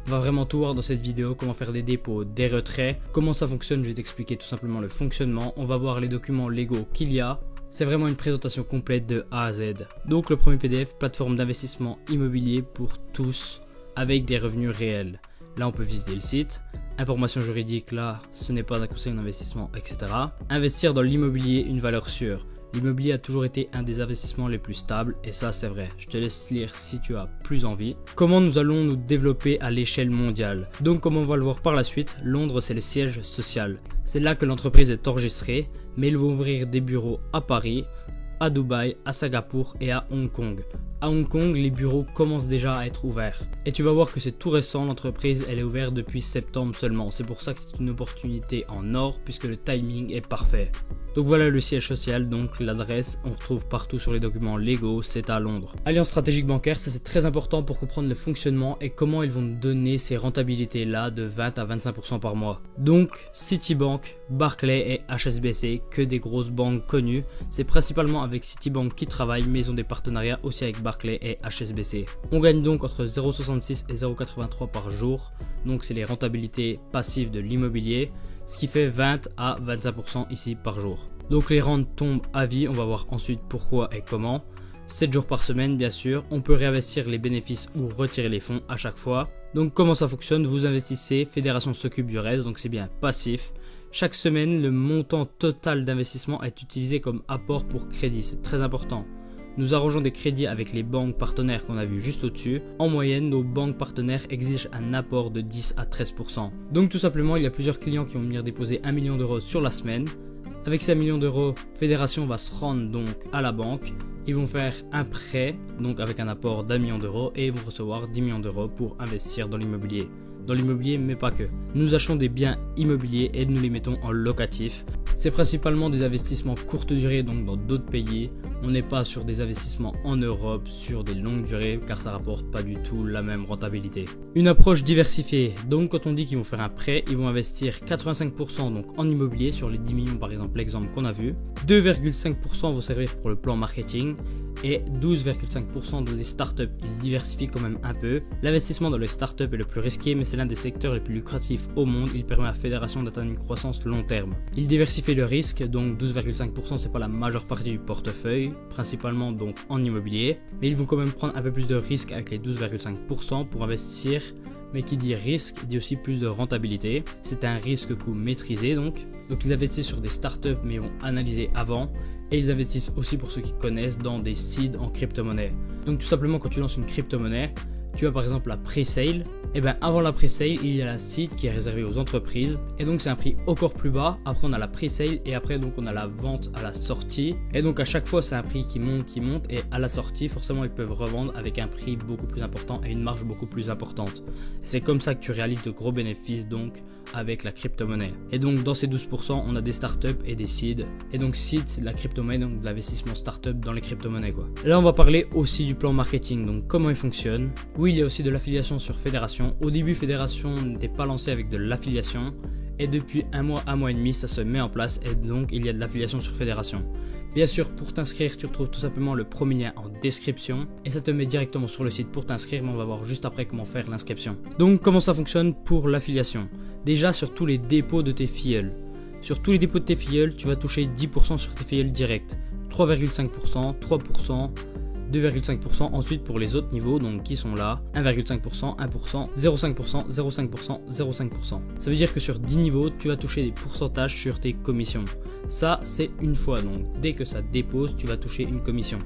On va vraiment tout voir dans cette vidéo, comment faire des dépôts, des retraits, comment ça fonctionne, je vais t'expliquer tout simplement le fonctionnement, on va voir les documents légaux qu'il y a. C'est vraiment une présentation complète de A à Z. Donc le premier PDF, plateforme d'investissement immobilier pour tous avec des revenus réels. Là on peut visiter le site. Information juridique, là ce n'est pas un conseil d'investissement, etc. Investir dans l'immobilier, une valeur sûre. L'immobilier a toujours été un des investissements les plus stables et ça c'est vrai. Je te laisse lire si tu as plus envie. Comment nous allons nous développer à l'échelle mondiale. Donc comme on va le voir par la suite, Londres c'est le siège social. C'est là que l'entreprise est enregistrée, mais ils vont ouvrir des bureaux à Paris, à Dubaï, à Singapour et à Hong Kong. À Hong Kong, les bureaux commencent déjà à être ouverts. Et tu vas voir que c'est tout récent, l'entreprise elle est ouverte depuis septembre seulement. C'est pour ça que c'est une opportunité en or puisque le timing est parfait. Donc voilà le siège social, donc l'adresse, on retrouve partout sur les documents légaux, c'est à Londres. Alliance stratégique bancaire, ça c'est très important pour comprendre le fonctionnement et comment ils vont donner ces rentabilités là de 20 à 25% par mois. Donc Citibank, Barclays et HSBC, que des grosses banques connues. C'est principalement avec Citibank qui travaillent, mais ils ont des partenariats aussi avec Barclays et HSBC. On gagne donc entre 0,66 et 0,83 par jour, donc c'est les rentabilités passives de l'immobilier. Ce qui fait 20 à 25% ici par jour. Donc les rentes tombent à vie, on va voir ensuite pourquoi et comment. 7 jours par semaine bien sûr, on peut réinvestir les bénéfices ou retirer les fonds à chaque fois. Donc comment ça fonctionne, vous investissez, fédération s'occupe du reste, donc c'est bien passif. Chaque semaine, le montant total d'investissement est utilisé comme apport pour crédit, c'est très important. Nous arrangeons des crédits avec les banques partenaires qu'on a vu juste au-dessus. En moyenne, nos banques partenaires exigent un apport de 10 à 13%. Donc tout simplement, il y a plusieurs clients qui vont venir déposer 1 million d'euros sur la semaine. Avec ces 1 million d'euros, Fédération va se rendre donc à la banque. Ils vont faire un prêt, donc avec un apport d'1 million d'euros et ils vont recevoir 10 millions d'euros pour investir dans l'immobilier. Dans l'immobilier, mais pas que. Nous achetons des biens immobiliers et nous les mettons en locatif. C'est principalement des investissements courte durée, donc dans d'autres pays. On n'est pas sur des investissements en Europe, sur des longues durées, car ça rapporte pas du tout la même rentabilité. Une approche diversifiée. Donc quand on dit qu'ils vont faire un prêt, ils vont investir 85% donc en immobilier sur les 10 millions par exemple, l'exemple qu'on a vu. 2,5% vont servir pour le plan marketing. Et 12,5% dans les startups, ils diversifient quand même un peu. L'investissement dans les startups est le plus risqué, mais c'est l'un des secteurs les plus lucratifs au monde. Il permet à la fédération d'atteindre une croissance long terme. Ils diversifient le risque, donc 12,5% c'est pas la majeure partie du portefeuille, principalement donc en immobilier. Mais ils vont quand même prendre un peu plus de risque avec les 12,5% pour investir. Mais qui dit risque, dit aussi plus de rentabilité. C'est un risque-coût maîtrisé donc. Donc ils investissent sur des startups mais ils vont analyser avant. Et ils investissent aussi, pour ceux qui connaissent, dans des seeds en crypto-monnaie. Donc tout simplement quand tu lances une crypto-monnaie, tu as par exemple la pre-sale. Et bien avant la pre-sale, il y a la seed qui est réservée aux entreprises. Et donc c'est un prix encore plus bas. Après on a la pre-sale et après donc on a la vente à la sortie. Et donc à chaque fois c'est un prix qui monte. Et à la sortie forcément ils peuvent revendre avec un prix beaucoup plus important et une marge beaucoup plus importante. Et c'est comme ça que tu réalises de gros bénéfices donc avec la crypto-monnaie. Et donc dans ces 12% on a des startups et des seeds. Et donc seed c'est de la crypto-monnaie, donc de l'investissement startup dans les crypto-monnaies quoi. Là on va parler aussi du plan marketing, donc comment il fonctionne. Oui, il y a aussi de l'affiliation sur Fédération. Au début Fédération n'était pas lancée avec de l'affiliation. Et depuis un mois et demi ça se met en place et donc il y a de l'affiliation sur Fédération. Bien sûr, pour t'inscrire, tu retrouves tout simplement le premier lien en description et ça te met directement sur le site pour t'inscrire, mais on va voir juste après comment faire l'inscription. Donc comment ça fonctionne pour l'affiliation? Déjà sur tous les dépôts de tes filleuls. Sur tous les dépôts de tes filleuls, tu vas toucher 10% sur tes filleuls directs, 3,5%, 3%, 2,5% ensuite pour les autres niveaux, donc qui sont là, 1,5%, 1%, 0,5%, 0,5%, 0,5%. Ça veut dire que sur 10 niveaux, tu vas toucher des pourcentages sur tes commissions. Ça, c'est une fois, donc dès que ça dépose, tu vas toucher une commission.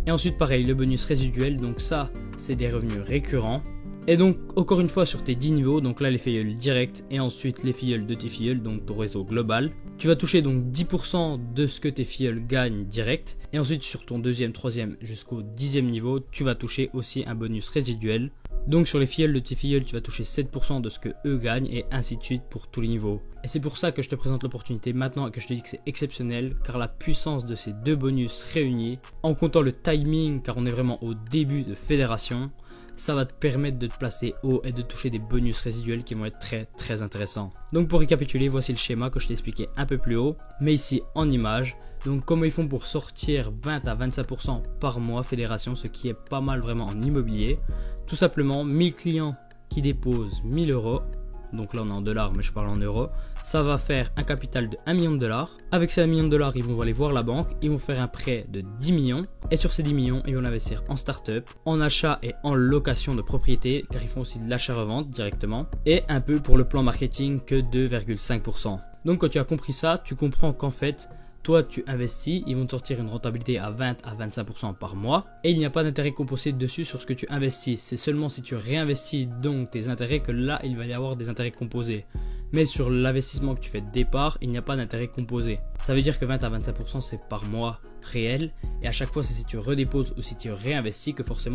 Et ensuite, pareil, le bonus résiduel, donc ça, c'est des revenus récurrents. Et donc, encore une fois, sur tes 10 niveaux, donc là, les filleuls directs et ensuite les filleuls de tes filleuls, donc ton réseau global. Tu vas toucher donc 10% de ce que tes filleuls gagnent direct. Et ensuite, sur ton deuxième, troisième jusqu'au 10e niveau, tu vas toucher aussi un bonus résiduel. Donc sur les filleuls de tes filleuls, tu vas toucher 7% de ce que eux gagnent et ainsi de suite pour tous les niveaux. Et c'est pour ça que je te présente l'opportunité maintenant et que je te dis que c'est exceptionnel, car la puissance de ces deux bonus réunis, en comptant le timing, car on est vraiment au début de fédération, ça va te permettre de te placer haut et de toucher des bonus résiduels qui vont être très intéressants. Donc pour récapituler, voici le schéma que je t'ai expliqué un peu plus haut, mais ici en image. Donc comment ils font pour sortir 20 à 25% par mois fédération, ce qui est pas mal vraiment en immobilier. Tout simplement 1000 clients qui dépose 1000 euros, donc là on est en dollars mais je parle en euros, ça va faire un capital de 1 million de dollars. Avec ces 1 million de dollars, ils vont aller voir la banque, ils vont faire un prêt de 10 millions et sur ces 10 millions, ils vont l'investir en start-up, en achat et en location de propriété car ils font aussi de l'achat-revente directement et un peu pour le plan marketing que 2,5%. Donc quand tu as compris ça, tu comprends qu'en fait, toi tu investis, ils vont te sortir une rentabilité à 20 à 25% par mois et il n'y a pas d'intérêt composé dessus sur ce que tu investis. C'est seulement si tu réinvestis donc tes intérêts que là il va y avoir des intérêts composés. Mais sur l'investissement que tu fais de départ, il n'y a pas d'intérêt composé. Ça veut dire que 20 à 25% c'est par mois réel et à chaque fois c'est si tu redéposes ou si tu réinvestis que forcément